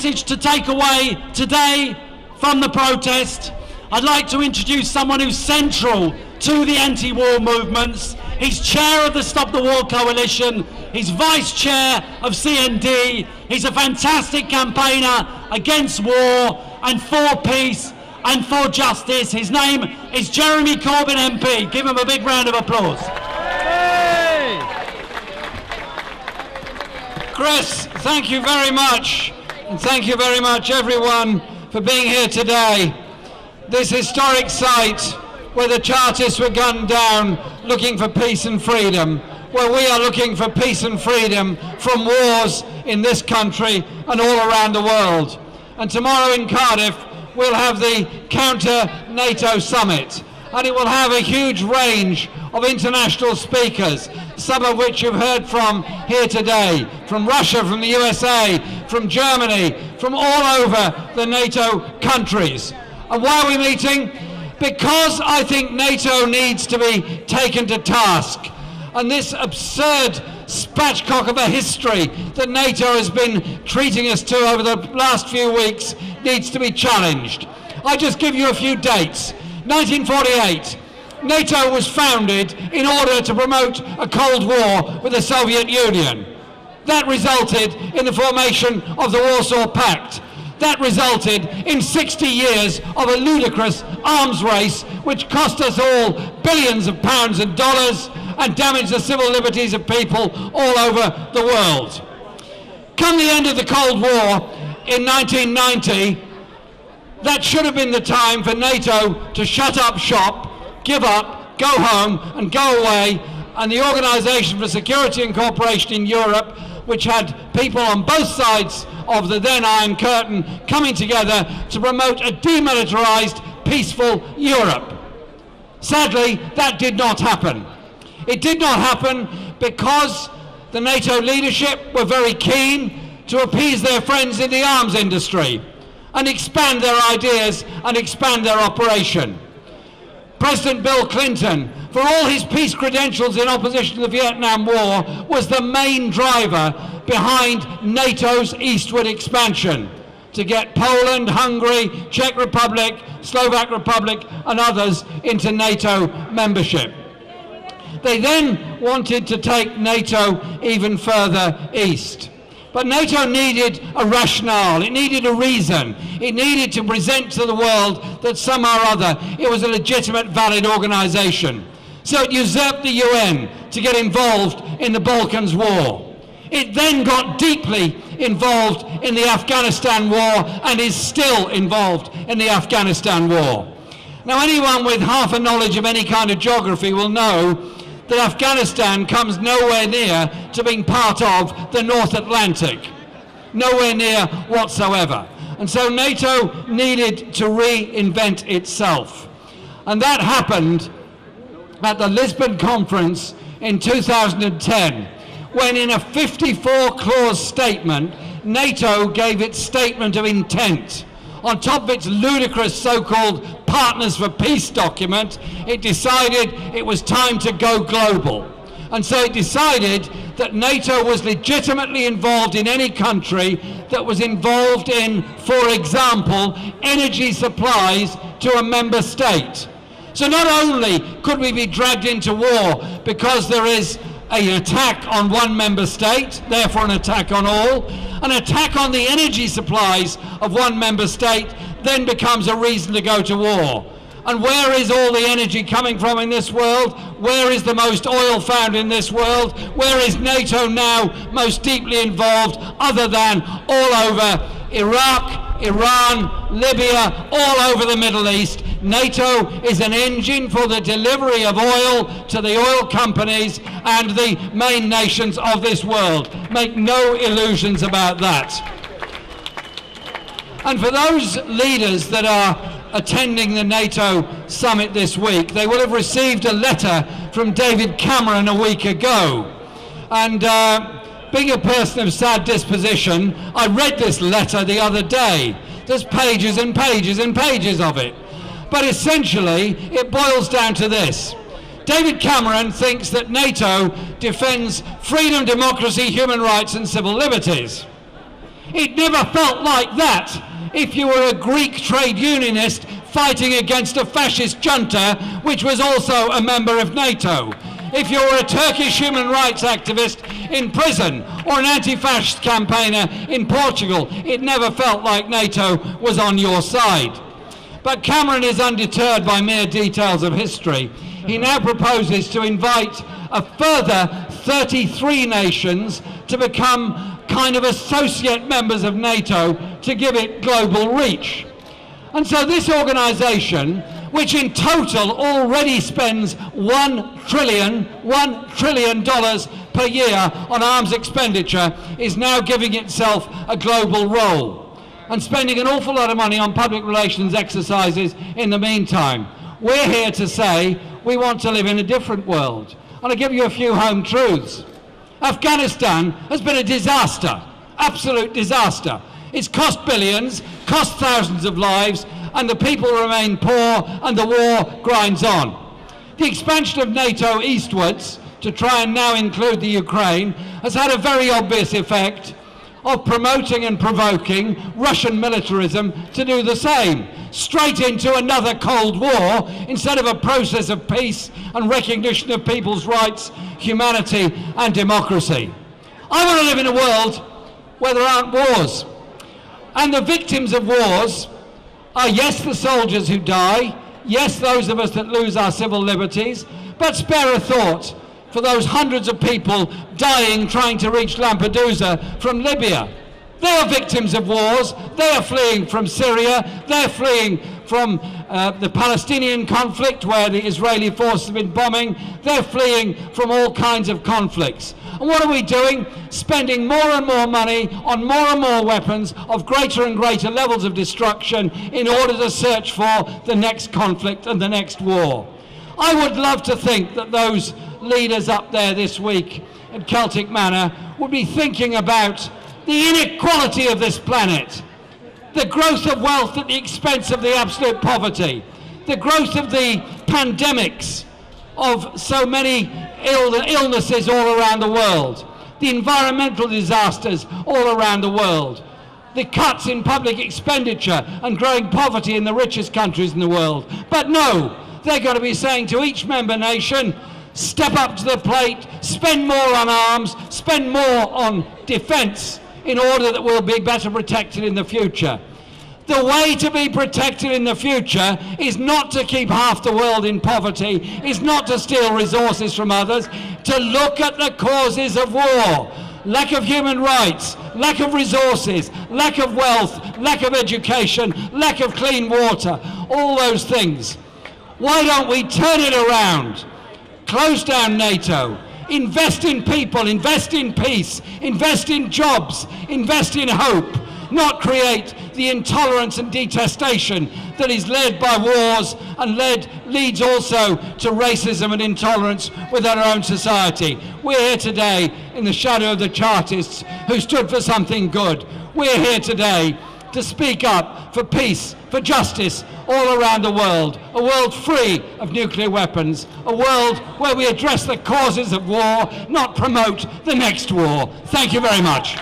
message to take away today from the protest, I'd like to introduce someone who's central to the anti-war movements. He's chair of the Stop the War Coalition, he's vice chair of CND, he's a fantastic campaigner against war and for peace and for justice. His name is Jeremy Corbyn MP. Give him a big round of applause. Hey! Chris, thank you very much, and thank you very much everyone for being here today. This historic site where the Chartists were gunned down looking for peace and freedom, where we are looking for peace and freedom from wars in this country and all around the world. And tomorrow in Cardiff we'll have the Counter-NATO Summit, and it will have a huge range of international speakers, some of which you've heard from here today, from Russia, from the USA, from Germany, from all over the NATO countries. And why are we meeting? Because I think NATO needs to be taken to task. And this absurd spatchcock of a history that NATO has been treating us to over the last few weeks needs to be challenged. I just give you a few dates. 1948, NATO was founded in order to promote a Cold War with the Soviet Union. That resulted in the formation of the Warsaw Pact. That resulted in 60 years of a ludicrous arms race which cost us all billions of pounds and dollars and damaged the civil liberties of people all over the world. Come the end of the Cold War in 1990, that should have been the time for NATO to shut up shop, give up, go home and go away, and the Organisation for Security and Cooperation in Europe, which had people on both sides of the then Iron Curtain coming together to promote a demilitarised, peaceful Europe. Sadly, that did not happen. It did not happen because the NATO leadership were very keen to appease their friends in the arms industry and expand their ideas and expand their operation. President Bill Clinton, for all his peace credentials in opposition to the Vietnam War, was the main driver behind NATO's eastward expansion to get Poland, Hungary, Czech Republic, Slovak Republic and others into NATO membership. They then wanted to take NATO even further east. But NATO needed a rationale, it needed a reason, it needed to present to the world that somehow or other it was a legitimate, valid organisation. So it usurped the UN to get involved in the Balkans War. It then got deeply involved in the Afghanistan War and is still involved in the Afghanistan War. Now, anyone with half a knowledge of any kind of geography will know that Afghanistan comes nowhere near to being part of the North Atlantic. Nowhere near whatsoever. And so NATO needed to reinvent itself. And that happened at the Lisbon Conference in 2010, when in a 54-clause statement, NATO gave its statement of intent. On top of its ludicrous so-called Partners for Peace document, it decided it was time to go global. And so it decided that NATO was legitimately involved in any country that was involved in, for example, energy supplies to a member state. So not only could we be dragged into war because there is an attack on one member state, therefore an attack on all, an attack on the energy supplies of one member state then becomes a reason to go to war. And where is all the energy coming from in this world? Where is the most oil found in this world? Where is NATO now most deeply involved other than all over Iraq, Iran, Libya, all over the Middle East? NATO is an engine for the delivery of oil to the oil companies and the main nations of this world. Make no illusions about that. And for those leaders that are attending the NATO summit this week, they will have received a letter from David Cameron a week ago. And being a person of sad disposition, I read this letter the other day. There's pages and pages and pages of it. But essentially, it boils down to this. David Cameron thinks that NATO defends freedom, democracy, human rights and civil liberties. It never felt like that if you were a Greek trade unionist fighting against a fascist junta, which was also a member of NATO. If you were a Turkish human rights activist in prison or an anti-fascist campaigner in Portugal, it never felt like NATO was on your side. But Cameron is undeterred by mere details of history. He now proposes to invite a further 33 nations to become kind of associate members of NATO to give it global reach. And so this organisation, which in total already spends $1 trillion per year on arms expenditure, is now giving itself a global role and spending an awful lot of money on public relations exercises in the meantime. We're here to say we want to live in a different world. And I'll give you a few home truths. Afghanistan has been a disaster, absolute disaster. It's cost billions, cost thousands of lives, and the people remain poor and the war grinds on. The expansion of NATO eastwards, to try and now include the Ukraine, has had a very obvious effect of promoting and provoking Russian militarism to do the same, straight into another Cold War instead of a process of peace and recognition of people's rights, humanity and democracy. I want to live in a world where there aren't wars. And the victims of wars are, yes, the soldiers who die, yes, those of us that lose our civil liberties, but spare a thought for those hundreds of people dying trying to reach Lampedusa from Libya. They are victims of wars. They are fleeing from Syria. They're fleeing from the Palestinian conflict where the Israeli forces have been bombing. They're fleeing from all kinds of conflicts. And what are we doing? Spending more and more money on more and more weapons of greater and greater levels of destruction in order to search for the next conflict and the next war. I would love to think that those leaders up there this week at Celtic Manor would be thinking about the inequality of this planet, the growth of wealth at the expense of the absolute poverty, the growth of the pandemics of so many illnesses all around the world, the environmental disasters all around the world, the cuts in public expenditure and growing poverty in the richest countries in the world. But no, they're going to be saying to each member nation, step up to the plate, spend more on arms, spend more on defence in order that we'll be better protected in the future. The way to be protected in the future is not to keep half the world in poverty, is not to steal resources from others, to look at the causes of war. Lack of human rights, lack of resources, lack of wealth, lack of education, lack of clean water, all those things. Why don't we turn it around? Close down NATO, invest in people, invest in peace, invest in jobs, invest in hope, not create the intolerance and detestation that is led by wars and leads also to racism and intolerance within our own society. We're here today in the shadow of the Chartists who stood for something good. We're here today to speak up for peace, for justice all around the world, a world free of nuclear weapons, a world where we address the causes of war, not promote the next war. Thank you very much.